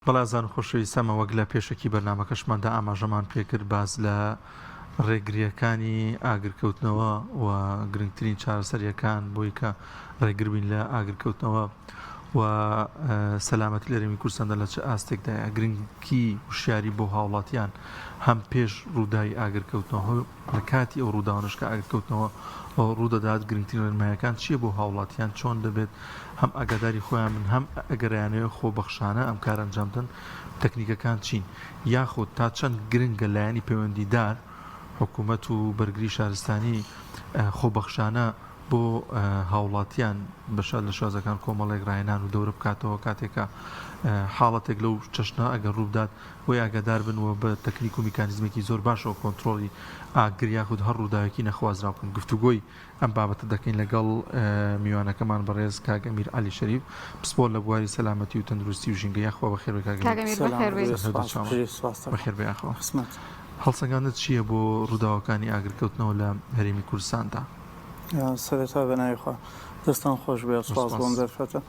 بەڵازان خۆشەویستەمە وەک لە پێشەکی بەرنامەکەشماندا ئاماژەمان پێکرد باز لە ڕێگریەکانی ئاگرکەوتنەوە و گرنگترین چارەسەریەکان بۆی کە ڕێگربین لە ئاگرکەوتنەوە و سەلامەتی لە هەرێمی کوردستاندا لە چه ئاستێکدایە گرنگی وشیاری بۆ هاوڵاتیان هەم پێش ڕووداوی ئاگرکەوتنەوە لە کاتی ئەو ڕووداوانشکە ئاگرکەوتنەوە ڕوودەدات گرنگترین ڕێنماییەکان چییە بۆ هاوڵاتیان چۆن دەبێت هەم ئاگاداری خۆیان من هەم ئەگەرایانەوە خۆبەخشانە ئەم کار ئەنجامدن تەکنیکەکان چین یاخود تا چەند گرنگە لایەنی پەیوەندیدار حکوومەت و بەرگری شارستانی خۆبەخشانە بۆ هاوڵاتیان بەشە لە شازەکان کۆمەڵێک ڕاهێنان و دەورە بکاتەوە کاتێکە حاڵەتێک لەو چەشنە ئەگەر ڕوودات بۆی ئاگادار بنەوە بە تەکنیک و میکانیزمێکی زۆر باشەوە کۆنتترۆلی ئاگر یاخود هەر ڕووداوێکی نەخوازراو بکەن گفتوگۆی ئەم بابەتە دەکەین لەگەڵ میوانەکەمان بەڕێز کاک ئەمیر عەلی شەریف پسپۆر لە بواری سەلامەتی و تەندروستی و ژینگە یاخوا بەخێر بێ ئاخوا هەڵسەنگاندت چییە بۆ ڕووداوەکانی ئاگرکەوتنەوە لە هەرێمی کوردستاندا؟ سەرەتا بەناویخوا دەستان خۆش بێ سپاس بۆم دەرفەتە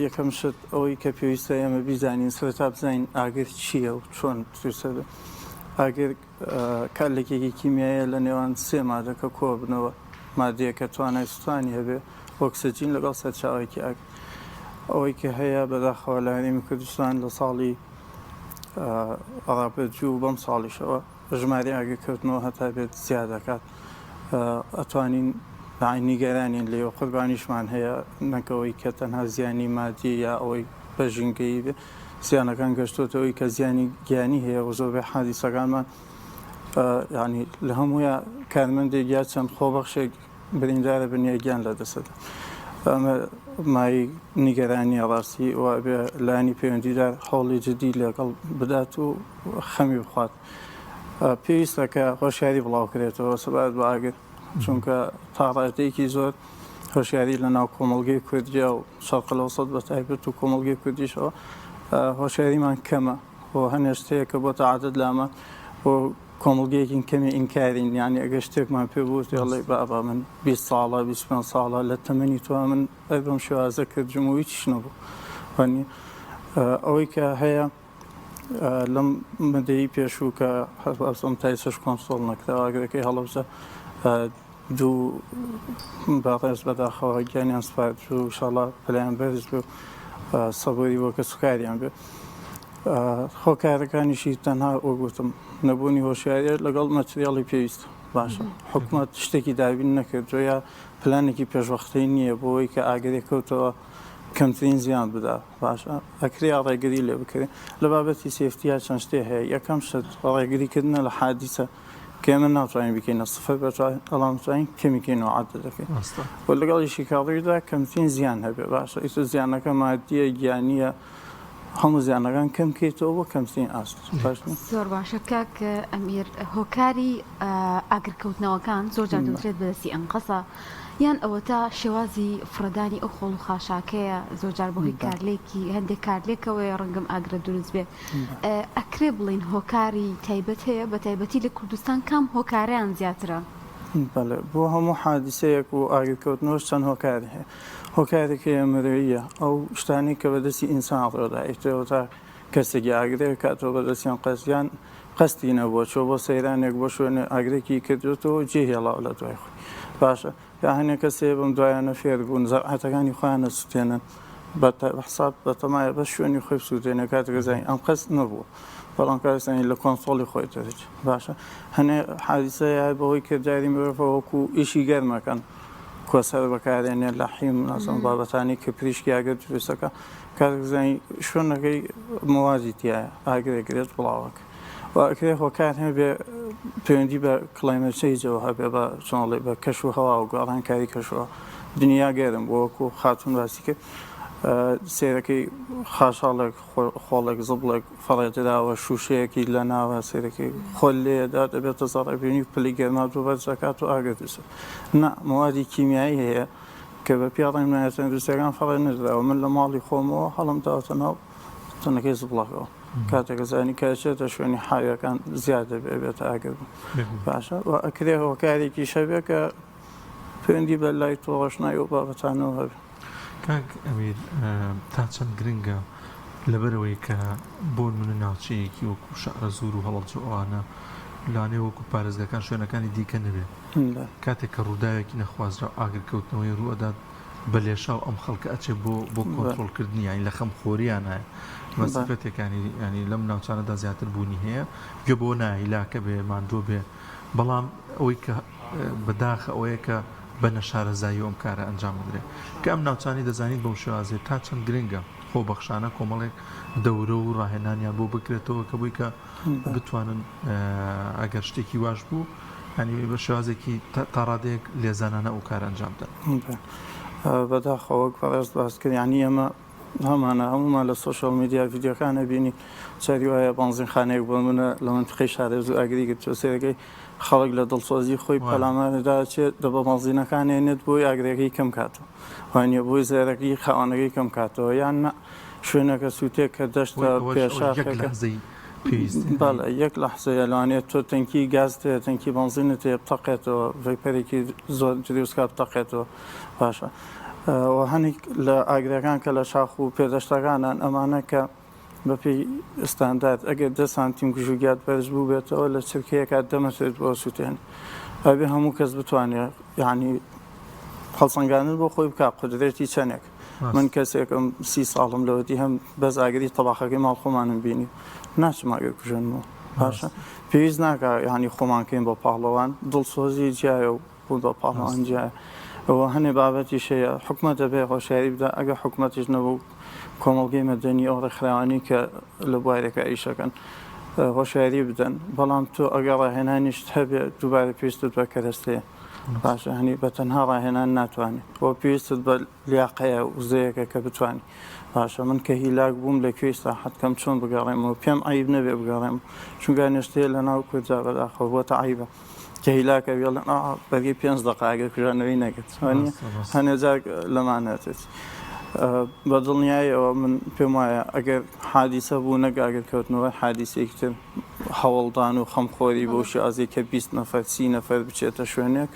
یەکەم شت ئەوەی کە پێویستە ئێمە بیزانین سەرەتا بزانین ئاگر چییە و چۆن تووسە ئاگر کارلێکێکی کیمیایە لە نێوان سێ مادەکە کۆ بنەوە مادەیەکە توانای سوتانی هەبێ ئۆکسجین لەگەڵ سەرچاوێکی ئاگر ئەوەی کە هەیە بەداخەوە لە هەرێمی کوردستان لە ساڵی ڕابردوو بەم ساڵیشەوە ژماری ئاگرکەوتنەوە هەتا بێت زیاد دەکات ئەتوانین نیگەرانین لێوە قوربانیشمان هەیە نەکەوەی کە تەنها زیانی مادی یا ئەوەی بەژینگەی بێ زیانەکان گەشتۆتەوەی کە زیانی گیانی هەیە و زۆربەی حادیسەکانمان ینی لە هەموویە کارمەندێک یا چەند خۆبەخشێک بریندارە بنیە گیان لە دەسەدا ئەمە مای نیگەرانی ڕاستی و بێ لانی پەیوەندیدار هەوڵی جدی لەگەڵ بدات و خەمی بخوات پێویستە کە هۆشیاری بڵاوکرێتەوە سەبارەت بە ئاگر چونکە تاڕاتەیەکی زۆر هۆشیاری لە ناو کۆمەڵگەی کوردیا و شەرق ئەوسەط بەتایبەت و کۆمەڵگەی کوردیشەوە هۆشیاریمان کەمە بۆ هەنێ شتەیە کە بۆ تەعادەت لامە بۆ کۆمەڵگەیەکی کەمی ئینکارین یانی ئەگەر شتێکمان پێ بوو دێڵێ بابا من 20 ساڵە 25 ساڵە لە تەمەنی تۆ من بەم شێوازە کردم و هیچ نەبوو وانی ئەوەی کە هەیە لەم مدەی پێشوو کە هەم تایسەش کۆنسۆڵ نەکراوە ئاگرەکەی هەڵەبجە دوو باڕێز بەداخەوە گیانیان سپارد و شەڵا پلەیان بەرز بوو سەبووری وەکە سوکاریان بێ خۆکارەکانیشی تەنها ئۆگوتم نەبوونی هۆشیاریە لەگەڵ مەتریاڵی پێویست باشە حکوومەت شتێکی دابین نەکردووە یا پلانێکی پێشوەختەی نییە بۆەوەی کە ئاگرێک کەوتەوە کەمترین زیان بدا باشە ئەکرێ ڕێگری لێ بکرێت لە بابەتی سێفتیا چەند شتێ هەیە یەکەم شت ڕێگریکردنە لە حادیسە کە ئێمە ناتوانین بکەینە سفر بەڵامتوانین کەمیکەینەوە عادە دەکەین و لەگەڵیشی کاڕیدا کەمترین زیان هەبێ باشە ئیتر زیانەکە مادیە گیانیە هەموو زیانەکان کەم بکەیتەوە بۆ کەمترین ئاست زۆر باشە کاک ئەمیر هۆکاری ئاگرکەوتنەوەکان زۆر جار دەوترێت بەدەستی ئەنقەسە یان ئەوە تا شێوازی فڕدانی ئەو خۆڵ و خاشاکەیە زۆرجار بۆ هی کارلێکی هەندێک کارلێکەوەی ڕەنگەم ئاگرە دروست بێ ئەکرێ بڵین هۆکاری تایبەت هەیە بە تایبەتی لە کوردستان کام هۆکاریان زیاترە بۆ هەموو حادیسەیەک و ئاگرکەوتنەوەش چەند هۆکار هەیە هۆکارێکی ئەمەرەویە ئەو شتانی کە بەدەستی ئینسان ڕۆدایەوە تا کەسێکی ئاگرەیە کاتەوە بەدەستیان قەزیان قەستی نەبووە چۆ بۆ سەیرانێک بۆ شوێنە ئاگرێکی کردوێتەوە جێ هێڵاو لە دوای خۆی باشە یا هەنێک کەسێ بم دوایانە فێر بوون زەعاتەکانی خۆیان نەسووتێنن بە حساب بە تەمایە بە شوێنی خۆی سووتێنە کاتێکە زانین ئەم قەست نەبووە بەڵام کارستانی لە کۆنسۆڵی خۆی دەرێت باشە هەنێ حادیسەیە بەوەی کە جاری مرۆڤەوەکو ئیشی گەرمەکەن کۆسەر بەکارێنێ لە حیم ناسم بابەتانی کە پریشکی ئاگر دروستەکە کاتێک زانی شوێنەکەی موازی تایە ئاگرێگرێت بڵاوەکە ئەکرێ هۆکار هەبێ پەیوەندی بە کلایمەچەیجەوە هەبێ بە چۆنڵێ بە کەش و هەوا و گۆڕانکاری کەشەوە دنیا گەرم بۆ وەکو خاتون باسی کرد سێرەکەی خاشاڵێک خۆڵێک زبڵێک فەڕێتداوە شوشەیەکی لە ناوە سێرەکەی خۆل لێدا دەبێتە زەڕێبیێنی پلی گەرمات و بەرزەکات و ئاگدوسە نا موادی کیمیایی هەیە کە بە پیاڕێن نایەتەن دووسەکان فەڕێ نەدراوە من لە ماڵی خۆمەوە هەڵم داوەتە ناو تەنەکەی زبڵەکەەوە کاتێکە زانی کاچێتە شوێنی حاویەکان زیادە بێتە ئاگر باشە ئەکرێ هۆکارێکی شەبێ کە پەیوەندی بە لای تۆڕەشنایی و بابەتانەوە هەبێ کاک ئەمیر تا چەند گرنگە لەبەرەوەی کە بۆ من ناوچەیەکی وەکو شەعرە زور و هەڵەبجەوانە لانێ وەکو پارێزگاکان شوێنەکانی دیکە نەبێت کاتێک کە ڕووداوێکی نەخوازرا ئاگرکەوتنەوەی ڕوئەدات بە لێشاو ئەم خەڵکە ئەچێ بۆ کۆنتڕۆڵکردنی یانی لە خەم خۆریان نایە مەسیفەتێکانی ینی لەم ناوچانەدا زیاتر بوونی هەیە گوێ بۆ نایلاکە بێ ماندۆ بێ بەڵام ئەوەی کە بەداخە ئەوەیە کە بە نەشارەزایی ئەم کارە ئەنجام بدرێت کە ئەم ناوچانی دەزانیت بەو شێوازێت تا چەند گرنگە خۆ بەخشانە کۆمەڵێک دەورە و ڕاهێنانیان بۆ بکرێتەوە کە بووی کە بتوانن ئەگەر شتێکی واش بوو هەنی بە شێوازێکی تا ڕادەیەک لێزانانە ئەو کار ئەنجامدا بەداخەوەک بەڕێز باسکردیانی ئەمە هەمانە هەمومان لە سوۆشەڵ میدیا ڤیددیۆکانە بینی چاری وایە بەنزینخانەیە بۆ منە لە منتقەی شارێز و ئاگری گرت سێرەکەی خەڵک لە دڵسۆزی خۆی پەلامانەدا چێت دە بە بەنزینەکانێنێت بۆی ئاگرەکەی کەم کاتەوە وانە بۆی زێرەکەی خاوانەکەی کەم کاتەوە یان شوێنەکە سووتێک کە دەشتە پێشاخەکە بەڵێ یەک لەحزەیە لەوانێت تۆ تەنکی گاز تێ تەنکی بەنزینت تێ بتەقێتەوە ڤیپەرێکی زۆر دروستکە بتەقێتەوە باشە و هەنێک لە ئاگرەکان کە لە شاخ و پێدەشتەکانان ئەمانە کە بەپێی ئستاندارد ئەگەر 10 سانتیم گژوگیات بەرز بوو بێتەوە لە چرکەیەکات دەمەسێت بۆ سووتێن ئەبێ هەموو کەس بتوانێت یعنی هەڵسەنگاندن بۆ خۆی بکات قدرێتی چەندێک من کەسێکم 30 ساڵم لەوەتی هەم بەس ئاگری تەباخەکەی ماڵ خۆمانم بینی ناچم ئاگر کوژێنمەوە باشە پێویست ناکە ینی خۆمانکەین بۆ پاڵەوان دڵسۆزی جیایە و بوو بە پاڵەوان جیایە ئەوە هەنێ بابەتی شەیە حکومەت دەبێ خۆشیاری بدا ئەگە حکومەتیش نەبوو کۆمەڵگەی مەدەنی ئەو ڕێکخراوانی کە لە بوارێکە ئیشەکەن هۆشیاری بدەن بەڵام تۆ ئەگە ڕاهێنانیشت هەبێ دووبارە پێویستت بە کەرەستەیە باشە هەنی بە تەنها ڕاهێنان ناتوانێت بۆ پێویستت بە لیاقەیە وزەیەکە کە بتوانانی باشە من کە هیلاک بووم لە کوێستا حەتکەم چۆن بگەڕێمەوە پێم عیب نەبێ بگەڕێم چونکە نوێشتەیە لە ناو کوردجا بەداخەوە بۆتە عیبە کە هیلاکە بێڵێن بەرگی 5 دقایقە کوژانەوەی نەکرد هەنێجار لەمانێتێت بە دڵنیایەوە من پێم وایە ئەگەر حادیسە بوو نەگاگرکەوتنەوە حادیسێکی تر هەوڵدان و خەمخۆری بۆ شازی کە 20 نەفەر 30 نەفەر بچێتە شوێنێک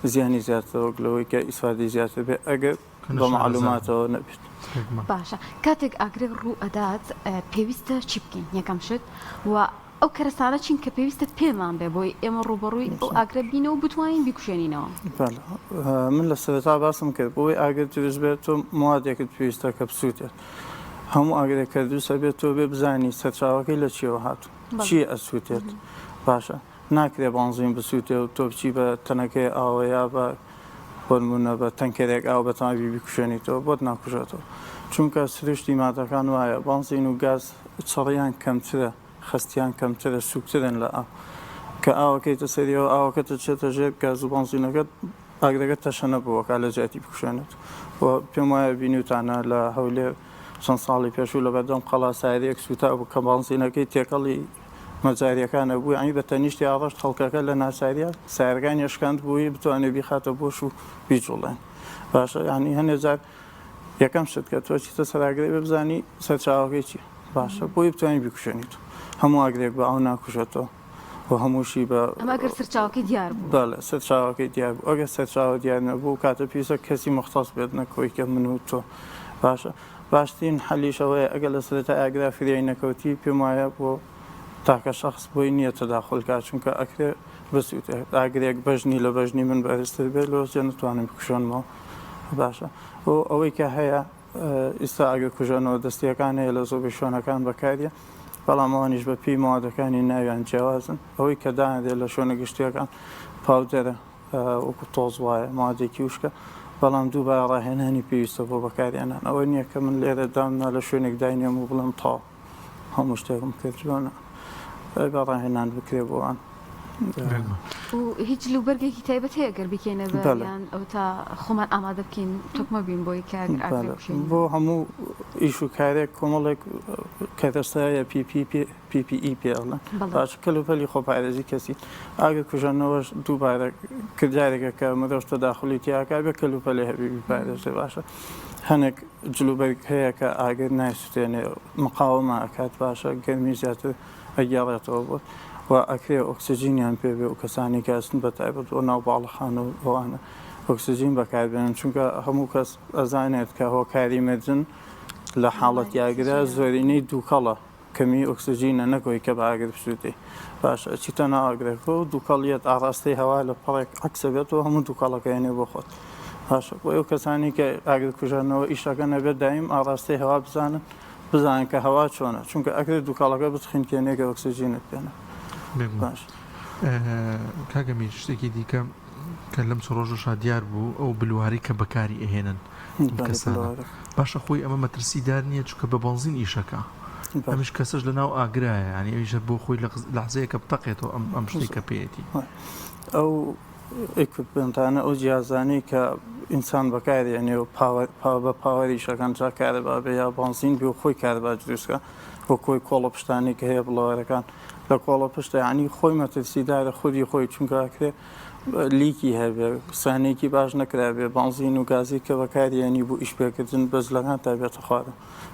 زیانی زیاترەوە لەوەی کە ئیسفادی زیاتر بێ ئەگەر بە معلوماتەوە نەبێت باشە کاتێک ئاگرێک ڕوو ئەدات پێویستە چی بکەین یەکەم شت و ئەو کەرەسانە چین کە پێویستە پێمان بێ بۆی ئێمە ڕوبەڕووی ئەو ئاگرە بینەوە بتوانین بیکوشێنینەوە من لە سەرەتا باسم کرد بۆی ئاگر دروست بێت تۆ موادێکت پێویستە کە بسووتێت هەموو ئاگرێک کە دروستە بێت تۆ بێ بزانی سەرچاوەکەی لە چیەوە هاتوو چی ئەسووتێت باشە ناکرێ بانزین بسووتێ و تۆ بچی بە تەنەکەی ئاوەیە بە بۆنمونە بە تەنکەرێک ئاو بەتانبی بیکوشێنیتەوە بۆت ناکوژێتەوە چونکە سروشتی مادەکان وایە بانزین و گاز چڕیان کەمترە خستیان کەمترە سوکترن لە ئاو کە ئاوەکەیتە سەریەوە ئاوەکەتە چێتە ژێر گاز و بانزینەکەت ئاگرەکەت تەشەنە بووەکە لە جاتی بکوشێنێت پێم وایە بینیوتانە لە هەولێر چەند ساڵی پێشوو لە بەردەم قەڵا ساریەک سوتا بوو کە بانزینەکەی تێکەڵی مەجاریەکانە بووی ئەنی بە تەنیشتی ئاڕشت خەڵکەکە لە ناساریە سایرگان یشکاند بووی بتوانێت بیخاتە بۆش و بیجوڵێن باشە ینی هەنێجار یەکەم شت کە تۆ چیتە سەراگرێ بزانی سەرچاوەکەی چی باشە بۆی بتوانین بیکوشێنیت هەموو ئاگرێک بە ئەو ناکوژێتەوە و هەمووشی بە ئەمەگەر سەرچاوەکەی دیار بوو بەڵێ سەرچاوەکەی دیار بوو ئەگەر سەرچاوە دیار نەبوو کاتە پێویستە کەسی مختص بێت نەکۆی کە من و تۆ باشە باشترین حەلیشەوەیە ئەگەر لە سەرەتا ئاگرا فریای نەکەوتی پێم وایە بۆ تاکە شخص بۆی نییە تەداخڵکات چونکە ئەکرێ بسووتێت ئاگرێک بەژنی لە بەژنی من بەرزتر بێت لۆجێ نتوانم بکوشێنمەوە باشە بۆ ئەوەی کە هەیە ئێستا ئاگر کوژێنەوە دەستیەکان هەیە لە زۆربەی شوێنەکان بەکاریە بەڵام ئەوانیش بە پێی موادەکانی ناویان جیاوازن ئەوەی کە دانێت لە شوێنە گشتیەکان پاودەرە وەکو تۆز وایە موادێکی وشکە بەڵام دووبارە ڕاهێنانی پێویستە بۆ بەکاریانان ئەوە نییە کە من لێرە دامنا لە شوێنێک داینێم و بڵم تاو هەموو شتێکم کردوانە بە ڕاهێنان بکرێ بۆوان و هیچ لوبەرگێکی تایبەت هەیە گەر بکەینە بەیان ئەو تا خۆمان ئامادە بکەین تۆکمە بین بۆی بۆ هەموو ئیش و کارێک کۆمەڵێک کەدەستایە PPE پێڵە باش کەلوپەلی خۆپارێزی کەسی ئاگە کوژانەوەش دووبارە کردارێکە کە مەدەشتە داخلی تیاکە بێ کەلوپەلی هەبی پارێزێ باشە هەنێک جلوبەرگ هەیە کە ئاگر نایسوتێنێ مقاومە ئەکات باشە گەرمی زیاتر ئەگەڕێتەوە بۆت و ئەکرێ ئۆکسسیجینیان پێبێ و کەسانی کەسن بە تایبەت بۆ ناو باڵەخان و ئەوانە ئۆکسسیجین بەکاربێنن چونکە هەموو کەس ئەزانێت کە هۆکاری مەرجن لە حاڵەتی ئاگرا زۆرینەی دووکەڵە کەمی ئۆکسسیژینە نەکۆی کە بە ئاگر بسووتێ باش چیتە ناگرێکەوە و دووکەڵیت ئاڕاستی هەوا لە پڕێک عکسە بێتەوە هەموو دووکەڵەکەیانێ بۆ خۆت باشە بۆ ئەو کەسانی کە ئاگر کوژانەوە ئیشەکە نەبێت دایم ئاڕاستی هەوا بزانن کە هەوا چۆنە چونکە ئەگرێت دووکەڵەکە بتخین کێنێکە ئۆکسسیژینت پێێنە باش کاگەمی شتێکی دیکە کە لەم ڕۆژەشا دیار بوو ئەو بلواری کە بەکاری ئەهێنن باشە خۆی ئەمە مەترسیدار نییە چکە بە بەنزین ئیشەکە ئەمش کەسش لە ناو ئاگرایە ینی ئەویشە بۆ خۆی لە حزەیەکە بتەقێتەوە ئەم شتێک کە پێێتی ئەو ئیکوپمنتانە ئەو جیازانەی کە ئینسان بەکارێنێ و بە پاوەری شەکان جا کارەبابێ یا بانزین بێ و خۆی کارەبا دروستکە بۆ کۆی کۆڵە پشتانی کە هەیە بڵاوەرەکان لە کۆڵە پشتە ینی خۆی مەترسیدارە خودی خۆی چونکەکرێ لیکی هەبێ سانێکی باش نەکرابێ بانزین و گازی کە بەکارێنی بوو ئیشپێکردن بەزلەکان تا بێتە خوارە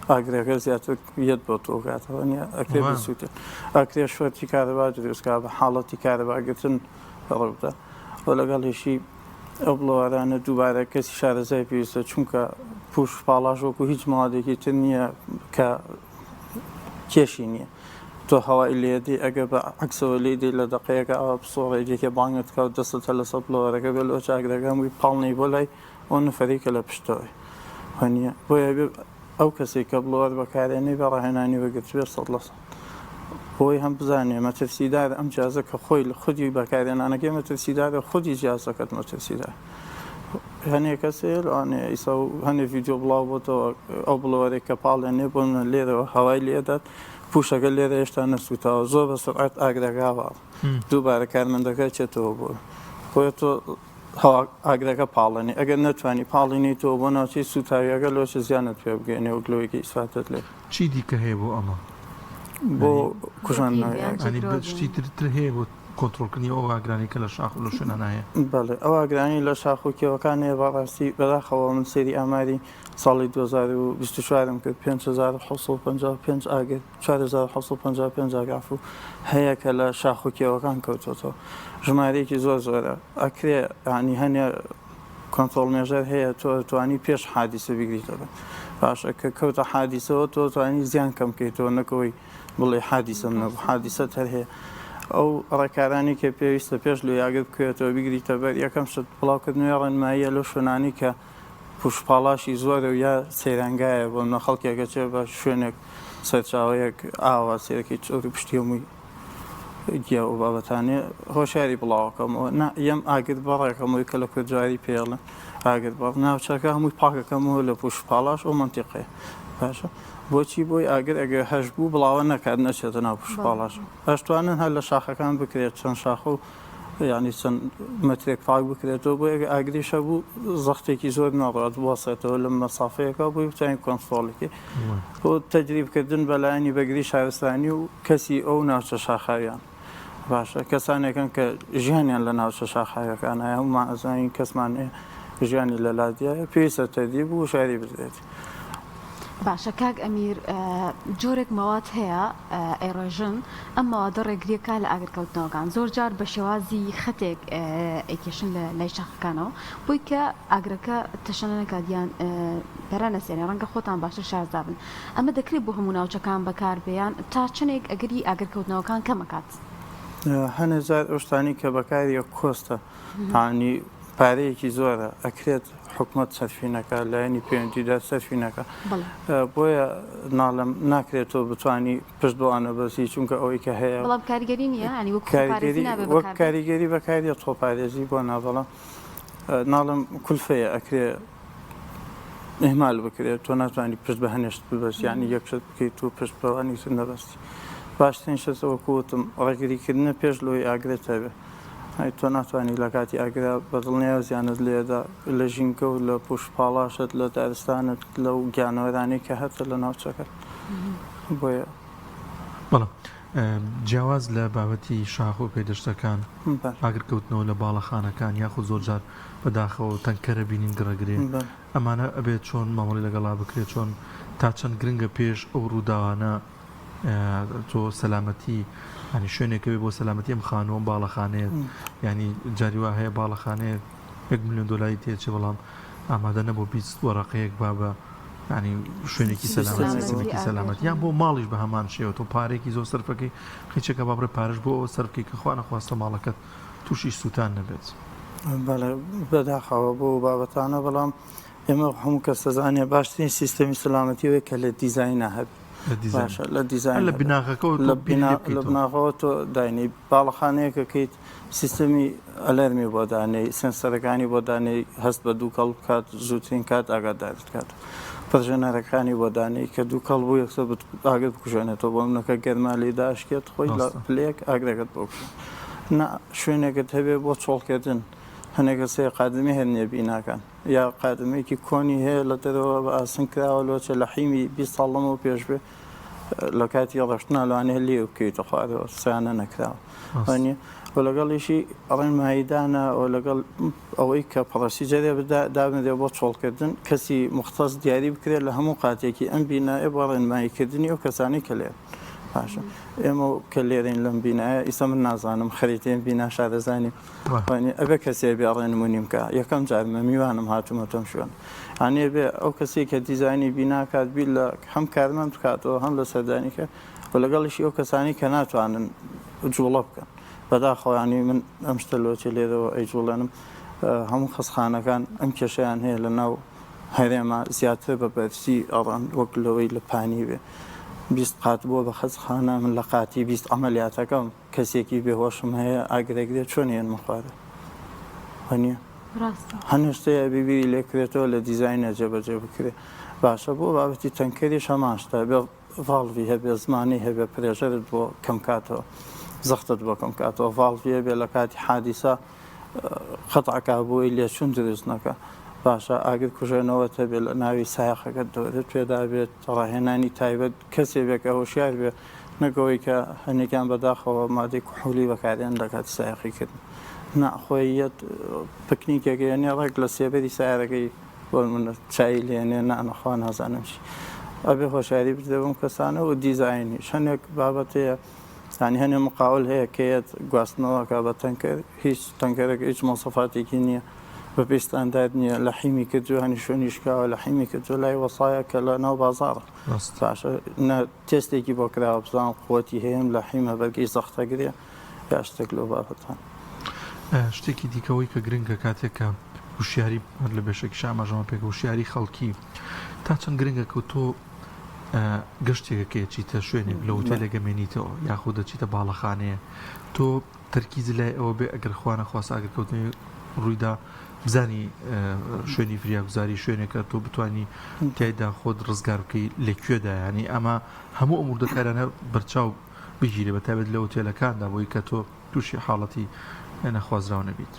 ئاگرەکە زیاتر یەت بۆ تۆگاتەوە نیە ئەکرێ بسووتێت ئەکرێ شوەرتی کارەبا دروستکە بە حاڵەتی کارەباگرتن ڕوودا و لەگەڵ هێشی ئەو بڵەوارانە دووبارە کەسی شارەزای پێویستە چونکە پوش پاڵاش وەکو هیچ مادێکی تر نییە کە کێشی نییە تۆ هەوای لێدی ئەگە بە عکسەوە لێدی لە دقەیەکە ئەوە بسۆڕێکێکە بانگت کە دەستە لەسەر بڵەوەرەکە بێت لەۆ چاگرەکەمووی پاڵنەی بۆ لای ئەو نفەریکە لە پشتەوەی هەنیە بۆیە ئەو کەسێک کە بڵەوەر بەکارێنەی بە ڕاهێنانی وەگرتوێت 100% بۆی هەم بزانێ مەترسیدارە ئەم جیازە کە خۆی لە خودی بەکارێنانەکەی مەترسیدارە خودی جیازەکەت مەترسیدار هەنێ کەسێ ئەوانێ ئیسا و هەنێ ڤیددیو بڵاو بۆتەوە ئەو بڵەوەرێک کە پاڵێنێ بۆ منە لێرەوە هەوای لێدات پوشەکە لێرە هێشتا نەسووتەوە زۆر بە سرعەت ئاگرەکەوە دووبارە کارمەندەکە چێتەوە بۆ خۆی تۆ ئاگرەکە پاڵێنی ئەگەر نەتوانی پاڵینی تۆ بۆ ناوچەی سوتاویەکە لۆچە زیانت پێ بگەێنێ و گلۆیەکی ئیسفاتت لێ چی دیکە هەیە بۆ ئەمە بۆ کوژانەوەی شتی تر هەیە بۆ کۆنتترۆلکردنی ئەو ئاگرانی کە لە شاخ لە شوێنە نایە بەڵێ ئەو ئاگرانی لە شاخ و کێوەکانەیە بەڕاستی بەداخەوە من سێری ئاماری ساڵی 2024 کرد 5655 ئاگر 4655 ئاگاف و هەیە کە لە شاخ و کێوەکان کەوتۆتەوە ژمارەیەکی زۆر زۆرە ئەکرێ ینی هەنێ کۆنتۆڵ مێژەر هەیە تۆ توانی پێش حادیسە بگریتەوە باشە کە کەوتە حادیسەوە تۆ توانی زیان کەم بکەیتەوە نەکەوەی بڵێ حادیسەم نەبوو حادیسە هەر هەیە ئەو ڕێکارانی کە پێویستە پێش لە یاگت بکوێتەوە بگریتە بەر یەکەم شت بڵاوکردنەوەی ڕێنماییە لەو شوێنانی کە پوشپاڵاشی زۆرە و یا سەیرانگایە بۆ منە خەڵکێکە چێ بە شوێنێک سەرچاوەیەک ئاوا سێرەکەی چۆری پشتی هەمووی گیا و بابەتانێ هۆشیاری بڵاوەکەمەوە یەم ئاگر بەڕێکەکەمەوەی کە لە کوردجواری پێڵن ئاگر بە ناوچەکە هەمووی پاکەکەمەوە لە پوشپاڵاش ئەو منتیقەیە باشە بۆچی بۆی ئاگر ئەگە هەش بوو بڵاوە نەکات نەچێتە ناو پوشپاڵاش ئەشتوانن هەر لە شاخەکان بکرێت چەند شاخە و ینی چەند مەترێک پاک بکرێتەوە بۆ ئەگە ئاگریشە بوو زەختێکی زۆر ناڕات بواسێتەوە لە مەسافەیەەکە بۆی بتوانین کۆنتترۆڵێکی بۆ تەجریبکردن بەلایانی بەگری شارستانی و کەسی ئەو ناوچە شاخاویان باشە کەسانێکن کە ژیانیان لە ناوچە شاخایەکان هەیە هەمومان ئەزانین کەسمان ژیانی لە لادیایە پێویستە تەدیب و شاری بدرێت باشە کاک ئەمیر جۆرێک مەواد هەیە ئێڕۆژن ئەم مەوادە ڕێگریەکە لە ئاگرکەوتنەوەکان زۆر جار بە شێوازی خەتێک ئەیکێشن لە لای شاخەکانەوە بۆی کە ئاگرەکە تەشەنەکاتیان پەرانە سێنێ ڕەنگە خۆتان باشتر شارزابن ئەمە دەکرێت بۆ هەموو ناوچەکان بەکاربیان تا چنێک ئەگەری ئاگرکەوتنەوەکان کەمەکات هەنێزار ئەوشتانی کە بەکاریە کۆستە هاانی پارەیەکی زۆرە ئەکرێت حکومت سەرفینەکە لایەنی پەیوەندیدا سەرفینەکە بۆیە ناڵم ناکرێتەوە بتانی پشت بۆوانە بەسی چونکە ئەوەی کە هەیە بەڵام کاریگەری نییە وەک کاریگەری بەکاریە تۆپارێزی بۆ نابڵام ناڵم کولفەیە ئەکرێ ئێمال بکرێت تۆ ناتوانانی پشت بە هەنێشت ببەست ینی یەکشت بکەیت و پشت بەوانی تر نەبەستی باشترین شتەوە کوتم ڕێگریکردنە پێش لۆی ئاگرێت هەبێ تۆ ناتوانانی لە کاتی ئاگرا بەدڵنییا زیانت لێدا لە ژینکە و لە پوشپاڵاشت لە دارستانت لەو گیانەوەرانی کە هەتە لە ناوچەکەت بۆیە بەڵام جیاواز لە بابەتی شاخ و پێدەشتەکان ئاگرکەوتنەوە لە باڵەخانەکان یاخود زۆرجار بەداخەوە تەنکەرە بینین گڕەگرێ ئەمانە ئەبێت چۆن مامەڵی لەگەڵا بکرێت چۆن تا چەند گرنگە پێش ئەو ڕووداوانە تۆ سەلامەتی ینی شوێنێکەوێ بۆ سەلامەتی ئەم خانەوە باڵەخانەیە ینی جاریوا هەیە باڵەخانەیە 1 ملیۆن دۆلاری تێچێ بەڵام ئامادە نەبوو 20 وەرەقەیەک با بە ینی شوێنێکی سەلامەت سیستمێکی سەلامەت یان بۆ ماڵیش بە هەمان شێوە تۆ پارێکی زۆر سەرفەکەی خیچەکە باڕێ پارش بۆ ئەوە سەرفکەی کە خوا نەخواستە ماڵەکەت تووشی سووتان نەبێت. بەڵێ بەداخەوە بۆ بابەتانە بەڵام ئێمە هەموو کەس دەزانێ باشترین سیستەمی سەلامەتیەوەی کە لە دیزاینە هەبێت. باشە لە دیزاین لە بناغەکەەوە لە بناغەوە تۆ داینی باڵەخانەیەکەکەیت سیستەمی ئەلەرمی بۆ دانەی سنسەرەکانی بۆ دانەی هەست بە دوو کەڵ بکات زووترین کات ئاگادارت کات پرژەنەرەکانی بۆ دانەی کە دوو کەڵ بوو یەکسەر ئاگت بکوژێنێتەوە بۆ منەکە گەرما لێ داشکێت خۆی لە پلەیەک ئاگرەکەت بۆ شوێنێکت هەبێ بۆ چۆڵکردن هەنێکە سێ قادمی هەرنیە بیناکان یا قادمێکی کۆنی هەیە لە دەرەوە بە ئاسن کراوە لۆچە لە حیمی 20 ساڵەمەوە پێش بێ لە کاتی ڕشتنا لەوانێ لێ بکەیتە خوارەوە سیانە نەکراوە و لەگەڵیشی ڕێنماییدانە و لەگەڵ ئەوەی کە پڕەسیجەرێ دابنێ بۆ چۆڵکردن کەسی مختص دیاری بکرێت لە هەموو قاتێکی ئەم بینایە بۆ ڕێنماییکردنی و کەسانی کە لێن باشە ئێمە کە لێرین لەم بینایە ئیسە من نازانم خەریتێن بینا شارەزانی ئەبێ کەسێ بێ ڕێنمونیم کە یەکەم جارمە میوانم هاتوومەتەم شوێن هەنێ بێ ئەو کەسی کە دیزانی بیناکات بیر لە هەم کارمەند بکاتەوە هەم لە سەردانیکە و لەگەڵیشی ئەو کەسانی کە ناتوانن جوڵە بکەن بەداخەوانی من ئەم شتە لۆچە لێرەوە ئەی جوڵێنم هەموو خەسخانەکان ئەم کێشەیان هەیە لە ناو هەرێمە زیاتر بە بەرسی ئەڕان وەک لەوەی لە پانی بێ 20 قات بووە بە خەسخانە من لە قاتی 20 ئەمەلیاتەکەم کەسێکی بێهۆشم هەیە ئاگرێکرێت چۆنیان مخوارە هەنیە هەنشتەیە بیبیری لێکرێتەوە لە دیزاینە جێبەجێ بکرێت باشە بۆ بابەتی تەنکەری شەماشتا بێ ڤاڵڤی هەبێ زمانی هەبێ پرێژەرت بۆ کەم کاتەوە زەختت بۆ کەم کاتەوە ڤاڵڤیە بێ لە کاتی حادیسا خەتعکا بۆی لێچوون دروست نەکە باشە ئاگر کوژێنەوە هەبێ لە ناوی سایەخەکەت دەورێت پێدا بێت ڕاهێنانی تایبەت کەسێ بێکە هۆشیار بێ نەگەوەی کە هەنێکیان بەداخەوە مادەی کوحولی بەکارێن لە کاتی سایەخیکردن ناخۆیەت پکنیکێکێنێ ڕێک لە سێبەری سیارەکەی بۆ منە چای لێنێ نانەخوا نازانمشی ئەبێ هۆشیاری بدە بم کەسانە و دیزاینی هەنێک بابەتەیە ینی هەنێ مقاول هەیە کەیت گواستنەوەکە بە تەنکەر هیچ تەنکەرەکە هیچ مۆسەفاتێکی نییە بە پێستانداد نییە لە حیمی کردو هەنی شوێنیشکاوە لە حیمی کردو لای وەسایە کە لە ناو بازارە باشە تێستێکی بۆ کراوە بزان قوتی هەیەم لە حیمە بەرگی زەختەگرێ یا شتێک لەو بابەتان شتێکی دیکەوەی کە گرنگە کاتێکە وشیاری لە بێشێکی شاماژەمە پێک وشیاری خەڵکی تا چەند گرنگە کە تۆ گەشتێکەکەی چیتە شوێنێک لە وتێلە گەمێنیتەوە یاخود دەچیتە باڵەخانەیە تۆ تەرکیز لای ئەوە بێ ئەگەر خوانە خواست ئاگرکەوتنی ڕوویدا بزانی شوێنی فریاگوزاری شوێنێکە تۆ بتانی تایدا خۆت ڕزگار بکەی لەکوێدا ینی ئەمە هەموو ئەموردەکارانە بەرچاو بگیرێ بە تایبەت لە وتێلەکاندا بۆی کە تۆ تووشی حاڵەتی نەخوازراوە نەبیت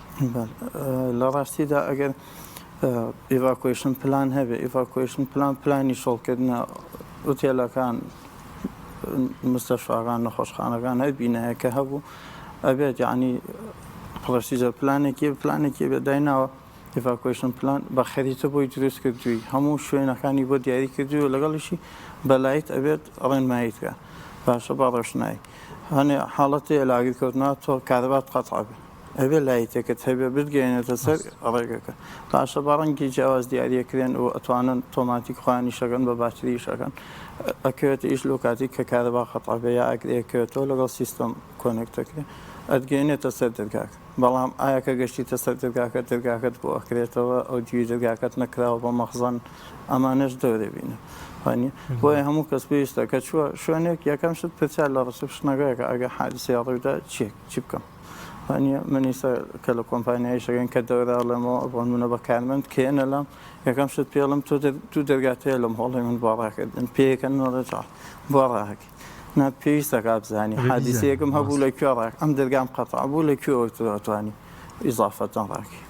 لە ڕاستیدا ئەگەر ئیڤاکوێشن پلان هەبێ ئیڤاکوێشن پلانی شۆڵکردنە وتێلەکان مستەشفاغان نەخۆشخانەکان هەر بینایەکە هەبوو ئەبێت یعنی پڕەسیجە پلانێکی بێ دایناوە ئیڤاکوێشن پلان بە خەریتە بۆی دروست کردووی هەموو شوێنەکانی بۆ دیاری کردووی و لەگەڵیشی بەلایت ئەبێت ڕێنماییتکە باشە بە ڕۆشنایی هەنێ حاڵەتەیە لاگیرکەوتنەوە تۆ کارەبات قەتعبێ ئەبێ لایتێکت هەبێ بگەێنێتە سەر ڕێگەکە باشە بە ڕەنگی جیاواز دیاریەکرێن و ئەتوانن تۆماتیک خوانی شەکەن بە باتری شەکەن ئەکەوێتە ئیش لۆ کاتی کە کارەبا قەتعبێ یا ئەگرێکەوێتەوە لەگەڵ سیستەم کۆنێکتەکرێ ئەدگەێنێتە سەر دەرگاکە بەڵام ئایا کە گەشتیتە سەر دەرگاکە دەرگاکەت بۆ ئەکرێتەوە ئەو دیوی دەرگاکەت نەکراوە بە مەخزان ئەمانەش دەورەبینە بۆیە هەموو کەس پێویستە کە چووە شوێنێک یەکەم شت پرسیار لە ڕسپشنەکەیەکە ئەگە حادیسەی ڕوویدا چی بکەم منیسە کە لە کۆمپانیای شەکەن کە دەوراڵەمەوە بۆن منە بە کارمەند کێنە لەم یەکەم شت پێڵم تو دەرگاتەیە لەم هۆڵی من بۆ ڕاکردن پێیەکەن نۆڕەجا بۆ ڕاهەکی نا پێویستە کا بزانانی حادیسەیەکم هەبوو لە کوێ ڕاک ئەم دەرگام قەتع بوو لە کوێەوە توانی ئیزافەتەن ڕاکی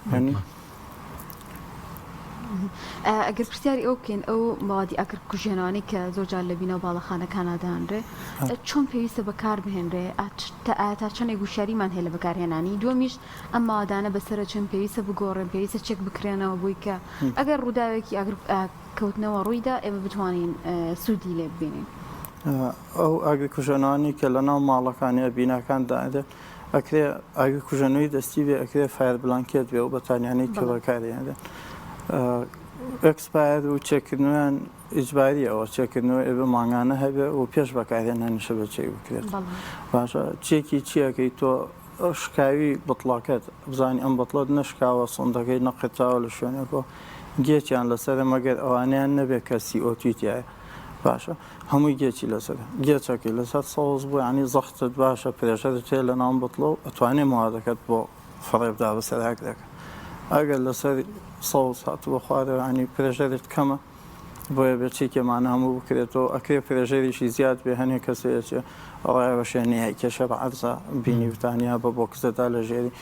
ئەگەر پرسیاری ئەو بکەین ئەو ماوادی ئەگەر کوژێنانی کە زۆرجار لە بینەوە باڵەخانەکانە دەهێنرێ چۆن پێویستە بەکار بهێنرێ تا چەندێک گوشاریمان هەیە لە بەکارهێنانی دووەمیش ئەم ماوادانە بەسەرە چۆن پێویستە بگۆڕێن پێویستە چێک بکرێنەوە بووی کە ئەگەر ڕووداوێکی ئەگەر کەوتنەوە ڕوویدا ئێمە بتوانین سوودی لێ ببینین ئەو ئاگر کوژێنانی کە لە ناو ماڵەکانی بیناکاندا ئەکرێ ئاگر کوژەنەوەی دەستی بێ ئەکرێ فایر بلانکێت بێ و بەتانیانەی کە بەکارێنێت ئەکسپایر و چێکردنیان ئیجباری ئەوە چێکردنەوە ئێبە ماگانە هەبێ و پێش بەکارهێنانیشە بە چێ بکرێت باشە چێکی چیەکەی تۆ شکاوی بڵاکەت بزانانی ئەم بەڵۆت نشکاوە سندەکەی نەقێتاوە لە شوێنێکەوە گێکیان لەسرە مەگەر ئەوانیان نەبێت کەسی ئۆتیتیایە باشە هەمووی گێکی لەسەر گێچەکەی لەسەر سەوز بوو ینی زەختت باشە پرێشەت تێ لە ناو بڵۆ ئەتوانێت موادەکەت بۆ فڕێبدا بەسەراک دەکە ئەگەر لەسەر سەوز هاتووە خوارەوە ینی پرێژەرت کەمە بۆیە بێت چێکێمان هەموو بکرێتەوە ئەکرێ پرێژەریشی زیاد بێ هەنێک کەسێکێ ڕایەوە شوێنەیە کێشە بە عەرزە بینی وتانیا بە بۆکسەدا لە ژێری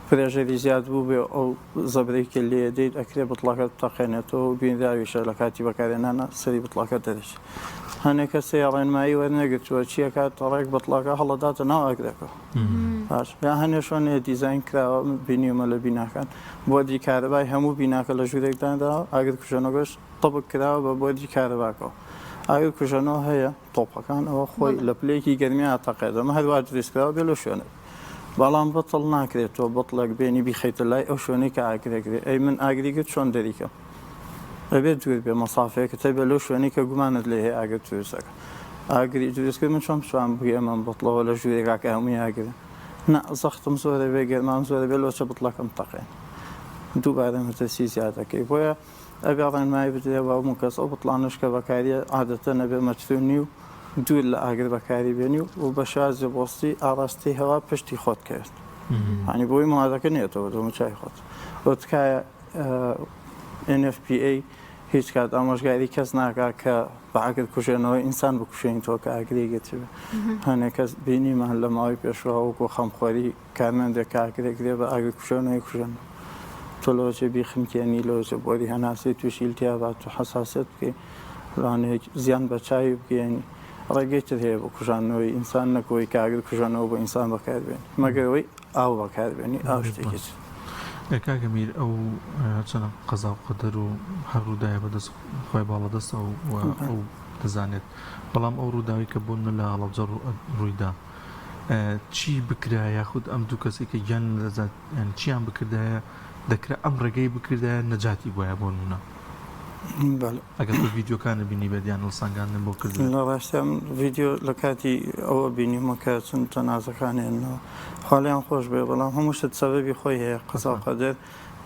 پرێژەری زیاد بوو بێ ئەو زەبرێکی لێ دەیت ئەکرێ بڵاکەت تەقێنێتەوە و بینراویشە لە کاتی بەکارێنانە سەری بڵاکە دەرێت هەنێک کەسێ ڕێنمایی وەرنەگرتووە چیە کات ڕێک بەڵاکە هەڵەداتە ناو ئەگرەکەەوە باش یا هەنێ شوێنێ دیزین کراوە بینیمە لە بیناکان بۆ دی کارەبای هەموو بیناکە لە ژوورێکداندا ئاگر کوژەنەگەش تەبک کراوە بە بۆ دی کارەباکەوە ئاگر کوژەنەوە هەیە تۆپەکان ئەوە خۆی لە پلەیەکی گەرمیان تەقێت ئەمە هەروە دروستکراوە بێ لە شوێنە بەڵام بەتڵ ناکرێتەوە بەڵک بێنی بیخیتە لای ئەو شوێنەی کە ئاگرێکرێت ئەی من ئاگریگەت چۆن دەریکە ئەبێت دوور بێ مەسافەیەکە تە بێ لەو شوێنی کە گومانت لێ هەیە ئاگر تووسەکە ئاگری دروستکرد من چۆن بچوان بگێ من بەڵەوە لە ژوورێکاکە هەمووی ئاگرن نە زەختم زۆرە بێ گەرمان زۆرە بێ لۆچە بڵەکەم تەقێن دووبارە مەترسی زیادەکەی بۆیە ئەبێ ڕێنمایی بدرێ بە هەموو کەس ئەو بڵانش کە بەکاریە عادەتە نەبێ مەچتونی و دوور لە ئاگر بەکاری بێنی و بە شازی بۆستی ئاڕاستی هەوا پشتی خۆت کرد هەنی بۆی مادەکە نێتەوە دۆمە چای خۆت بۆ تکایە NFPA هیچ کات ئامۆژگاری کەس ناکا کە بە ئاگر کوژێنەوە ئینسان بکوشێنی تۆ کە ئاگرێگەێت هەنێک کەس بینیمان لە ماوەی پێشەوە وەکو خەمخۆری کارمەندێک کاگرێکرێ بە ئاگر کوژێنەوەی کوژێن تۆ لەوەچێ بیخمکێنی لەوەچە بۆری هەناسی تووشی التیابات و حساسیت بکەی ڕانێک زیان بە چاوی بگەێنی ڕێگەیتر هەیە بۆ کوژانەوەی ئینسان نەکەوەی کاگر کوژانەوە بۆ ئینسان بەکاربێن مەگەرەوەی ئاو بەکاربێنی ئاو شتێکیت کاگە میر ئەو چەنە قەزا و قەدەر و هەر ڕوودایە بەدەست خۆی باڵەدەستە و ئەو دەزانێت بەڵام ئەو ڕووداوی کە بوون لە هەڵەبجە ڕوویدا چی بکرا یاخود ئەم دوو کەسێکە گیان لەزات چیان بکردایە دەکرا ئەم ڕێگەی بکردایە نەجاتی بۆیە بۆ نمونە ئەگەر ڤیددیۆکانە بینی بەدیان هەڵسانگاندن بۆ کرد لە ڕاستیان ڤیددیۆ لە کاتی ئەوە بینیمەکە چون تەنازەکانێنەوە خالیان خۆش بێ بەڵام هەموو شت سەبەبی خۆی هەیە قەزا و قەدەر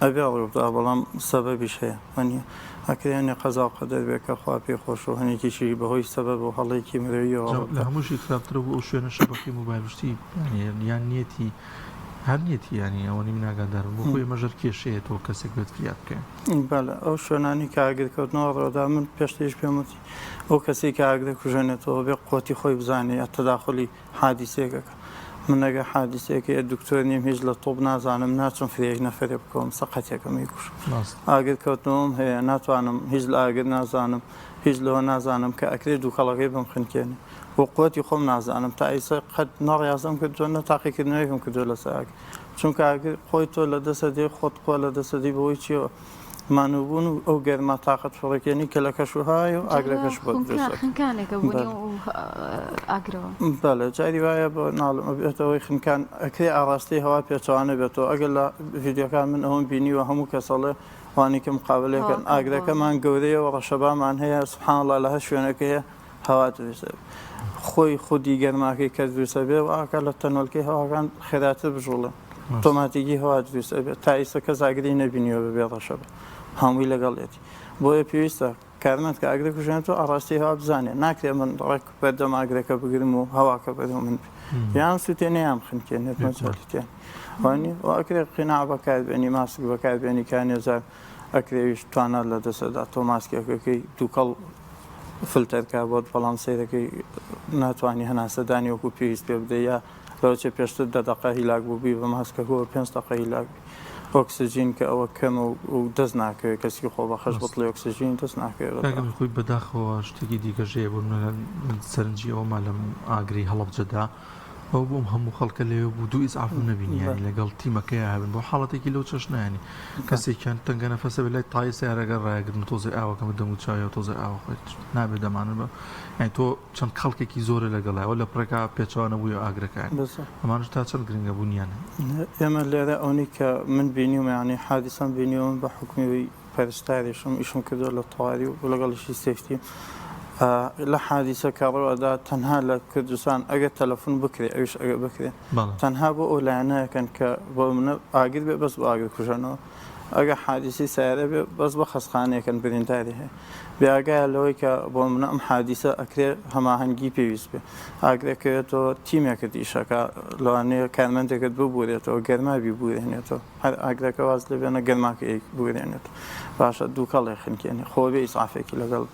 ئەبێ ڕوودا بەڵام سەبەبیش هەیە وەنیە ئەکرێنێ قەزا و قەدەر بێ کە خوا پێ خۆش و هەنێکیشی بەهۆی سەبەب و هەڵەیەکی مرۆیەوە لە هەمووشی خراپترە بۆ ئەو شوێنە شەبەکەی موبایلشتی یان نیەتی هەر نیەتی ینی ئەوەنی مناگادارم بۆ خۆی مەژەر کێشەیە تۆ کەسێک بێت فریا بکەین بەڵێ ئەو شوێنانی کە ئاگرکەوتنەوە ڕۆدا من پێشتەیش پێمەتی ئەو کەسی کە ئاگرە کوژێنێتەوە بێ قوتی خۆی بزانێ یا تەداخلی حادیسێکەکە من ئەگە حادیسێکی دکتۆر نیم هیچ لە تۆپ نازانم ناچم فرێک نەفرێ بکەم سەقەتێکەکەمی کوش ئاگرکەوتنەوەم هەیە ناتوانم هیچ لە ئاگر نازانم هیچ لەوە نازانم کە ئەکرێت دووکەڵەکەی بم خنکێنێ بۆ قوتی خۆم نازانم تا ئیسە قەت نەڕاستم کردووە نەتاقیکردنەوەیکم کردو لە ساک چونکە ئاگر خۆی تۆ لە دەسە دێ خۆت خۆ لە دەسەدی بەوەی چیەوە مانوبوون و ئەو گەرما تااقت فڕێکێنی کە لە کەشوهای و ئاگرەکەش بۆ بەڵێ جاری وایە بۆ ناڵم بێتەوەی خنکان ئەکرێ ئاڕاستی هەوا پێچوانە بێتەوە ئەگەر لە ڤیددیۆکان من ئەوم بینیوە هەموو کەسەڵێ وانێکە مقابلەکەن ئاگرەکەمان گەورەیەوە ڕەشەبامان هەیە سوبحانەڵڵا لە هەر شوێنەکەیە هەوا دروستە خۆی خودی گەرماکەی کە دروستە بێ و ئاکە لە تەنۆلکەی هەواکان خێراتر بژوڵە تۆماتیکی هەوا دروستە بێت تا ئیسە کە زاگری نەبینیەوە ببێ ڕەشەبە هەمووی لەگەڵێتی بۆیە پێویستە کارمەند کە ئاگرە کوژێنێتەوە ئاڕاستی هەوا بزانێ ناکرێ من ڕێک بەردەم ئاگرەکە بگرم و هەواکە بەدەم من یان سووتێنەیان خنکێنێت مەجاڵیتیان وانی ئەکرێ قیناع بەکاربێنی ماسک بەکاربێنی کانێزار ئەکرێویش توانات لە دەسەدا تۆ ماسکێکەکەی دووکەڵ فلتەرکە بۆت بەڵام سیرەکەی ناتوانانی هەناسەدانی وەکو پێویست پێ بدە یا لەوچێ پێشتر 10 دقە هیلاک بووبی بە ماسکەکەەوە 5 دقە هیلاک ئۆکسسیژین کە ئەوە کەم و دەست ناکەوێت کەسی خۆ بە خەش بڵی ئۆکسسیژین دەست ناکەوێت خۆی بەداخەوە شتێکی دیکەژەیە بوو سەرنجی ئەوما لەم ئاگری هەڵەبجەدا ئەو بۆم هەموو خەڵکە لێ بوو دوو ئیزعاف نەبینیانی لەگەڵ تیمەکەی هابن بۆ حاڵەتێکی لەو چەشنانی کەسێکیان تەنگە نەفەسە بێت لای تای سیارەکە ڕایگرن تۆزی ئاوەکەم دەم و چاوی تۆزی ئاوە خۆیت نابێت دەمانن بە تۆ چەند خەڵکێکی زۆرە لەگەڵایەوە لە پڕێکا پێچوانە بووی ئاگرەکان ئەمانش تا چەند گرنگە بوونیانە ئێمە لێرە ئەوەی کە من بینیوم یانی حادیسان بینیوم بە حکومیەوەی پەرستاریشم ئیشم کردو لە تەواوی و لەگەڵیشی سێفتی لە حادیسە کاڕەوەدا تەنها لە کوردستان ئەگەر تەلەفۆن بکرێ ئەوش ئەگە بکرێ تەنها بۆ ئەو لایەنەکەن کە بۆ منە ئاگر بێ بەس بۆ ئاگر کوژەنەوە ئەگە حادیسی سیارە بێ بەس بە خەسخانەیەکەن برینداری هەیە بێئاگایە لەوەی کە بۆ منە ئەم حادیسە ئەکرێ هەماهەنگی پێویست بێ ئاگرێکەوێتەوە تیمێکت ئیشەکە لەوانەیە کارمەندێکت ببورێتەوە گەرمابی بورێنێتەوە هەر ئاگرەکە واز لەبێنە گەرماکە بورێنێت باشە دوو کەڵێ خنکێنێ خۆبێ ئیسعافێکی لەگەڵ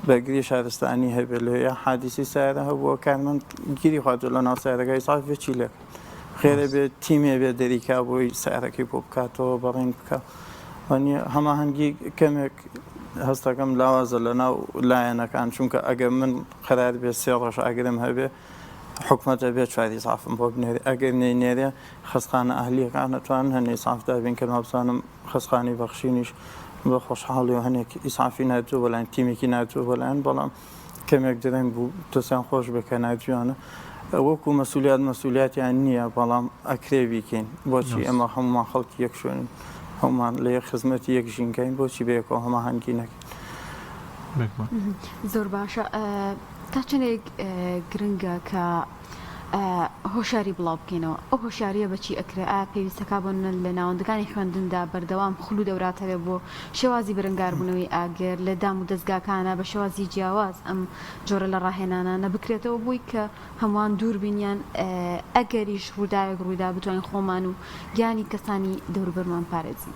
بەگری شارستانی هەبێت لە یا حادیسی سیارە هەبووە کارمەند گیری خواتۆ لە ناو سیارەکەی ئیسعافێ چی لێک خێرە بێت تیمێ بێت دەریکا بۆی سیارەکەی بۆ بکاتەوە بەڕین بکە وانە هەماهەنگی کەمێک هەستەکەم لاوازە لە ناو لایەنەکان چونکە ئەگەر من قەرار بێت 3 ڕۆژ ئاگرم هەبێ حکومەتە بێت چواری ئیسعافم بۆ بنێرێ ئەگەر نێنێرێ خەسخانە ئەهلیەکان نەتوانن هەنێ ئیسعافدا بین کە مابزانم خەسخانەی بەخشینیش بە خۆشحاڵی و هەنێک ئیسعافی ناتووە بەلایەن تیمێکی ناتووە بەلایەن بەڵام کەمێک درەنگ بوو دەستیان خۆش بکە ناتوانە وەکو مەسوولیاتیان نییە بەڵام ئەکرێ بیکەین بۆچی ئەمە هەمومان خەڵکی یەک شوێن هەمومان لە یەک خزمەتی یەک ژینگەین بۆچی بەیەکەوە هەماهەنگی نەکەین زۆر باشە تا چندێک گرنگە کە هۆشیاری بڵاو بکەینەوە ئەو هۆشیاریە بەچی ئەکرێ پێویستەکە بۆن لە ناوەندەکانی خوێندندا بەردەوام خولو دەورات هەبێ بۆ شێوازی بەرەنگاربوونەوەی ئاگر لە دام و دەستگاکانە بە شێوازی جیاواز ئەم جۆرە لە ڕاهێنانە بکرێتەوە بووی کە هەمووان دوور بینیان ئەگەریش ڕووداوێک ڕوویدا بتوانین خۆمان و گیانی کەسانی دەوروبەرمان پارێزین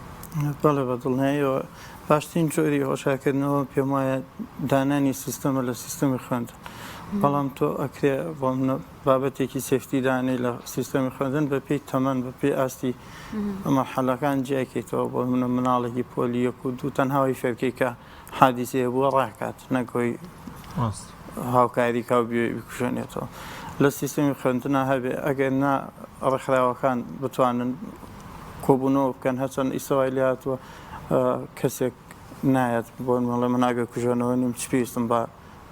بەڵێ بەدڵنیاییەوە باشترین جۆری هۆشارکردنەوە پێم وایە دانانی سیستەمە لە سیستەمی خوێندن بەڵام تۆ ئەکرێ بۆ بابەتێکی سێفتی دانەی لە سیستەمی خوێندن بە پێی تەمەەن بە پێی ئاستی ئەمە حەلەکان جیاکەیتەوە بۆ منە مناڵێکی پۆلیەک و دوو تەنهاوی فێرکەی کە حادیسەیە بووە ڕاکات نەگۆی هاوکاری کا بکوژێنێتەوە لە سیستەمی خوێندنە هەبێ ئەگەر نا ڕێکخراوەکان بتوانن کۆبوونەوە بکەن هەچەند ئیسەوای لاتوە کەسێک نایەت بۆ مەڵێ من ئاگەر کوژێنەوە نیم چ پێویستم بە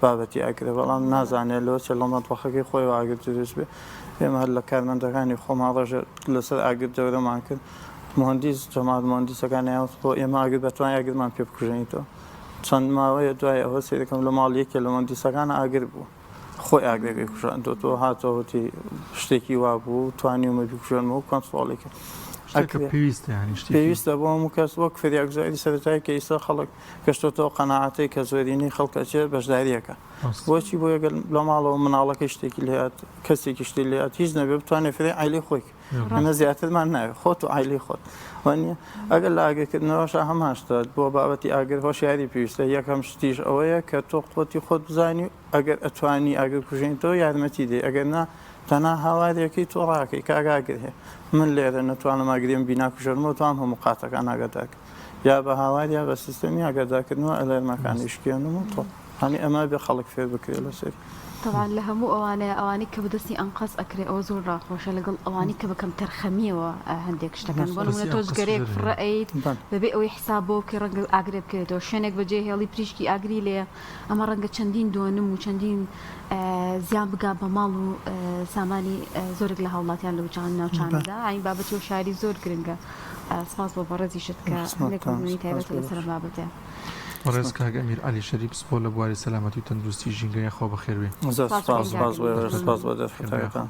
بابەتی ئاگرێ بەڵام نازانێت لەوە چێ لە مەتبەخەکەی خۆی ئاگر دروست بێ ئێمە هەر لە کارمەندەکانی خۆمان ڕۆژێ لەسەر ئاگر دەورەمان کرد مهندیس جەماعەت مهندیسەکان یاوت بۆ ئێمە ئاگر بەتوان ئاگرمان پێ بکوژێنیتەوە چەند ماوەیە دوای ئەوە سیرەکەم لە ماڵ یەکێ لە مهندیسەکانە ئاگر بوو خۆی ئاگرێکی کوژاندۆتەوە هاتەوەتی شتێکی وا بوو توانیومە بیکوژێنەوە و کۆنتڕۆڵێکی پێویستە بۆ هەموو کەس وەک فریاگوزاری سەرەتایی کە ئیستا خەڵک گەشتۆتەوە قەناعەتەی کە زۆرینەی خەڵکەچێ بەشداریەکە بۆچی بۆ یەگەل لە ماڵەوە مناڵەکەی شتێکی لێات کەسێکی شتی لێات هیچ نەبێ بتوانێت فری عیلی خۆی ئەمە زیاترمان ناوێت خۆت و عیلی خۆت وانە ئەگەر لە ئاگرکردنەوەشە هەماشتە بۆ بابەتی ئاگر هۆشیاری پێویستە یەکەم شتیش ئەوەیە کە تۆ خۆتی خۆت بزانی و ئەگەر ئەتوانی ئاگر کوژێنیتەوە یارمەتی دێ ئەگەر نا تەنها هاوارێکی تۆ ڕاکەی کاگاگر هەیە من لێرە نەتوانم ئاگرێم بیناکوژەرمەوە توام هەموو قاتەکان ئاگاداکە یا بە هاوار یا بە سیستەمی ئاگاداکردنەوە ئەلێرمەکانی شکێنم و تۆ هەنی ئەمە بێ خەڵک فێر بکرێت لەسەر طبعا لە هەموو ئەوانەی کە بەدەستی ئەنقەس ئەکرێ ئەوە زۆر ڕاخۆشە لەگەڵ ئەوانی کە بەکەم تەرخەمیەوە هەندێک شتەکان بۆ نمونە تۆزگەرێک فڕەیت بەبێ ئەوەی حساب بۆ کە ڕەنگە ئاگرێ بکرێتەوە شوێنێک بەجێ هێڵی پریشکی ئاگری لێ ئەمە ڕەنگە چەندین دۆنم و چەندین زیان بگا بە ماڵ و سامانی زۆرێک لە هاوڵاتیان لە وچان ناوچاندا ئاین بابەتی و شاری زۆر گرنگە سپاس بۆ بەڕێزیشت کە هەندێک تایبەت لەسەر بابەتە ڕێز کاک ئەمیر عەلی شەریف سپۆ لە بواری سەلامەتی و تەندروستی ژینگەی خۆ بەخێر بێ سپاس بۆ دەرفەتەکەتان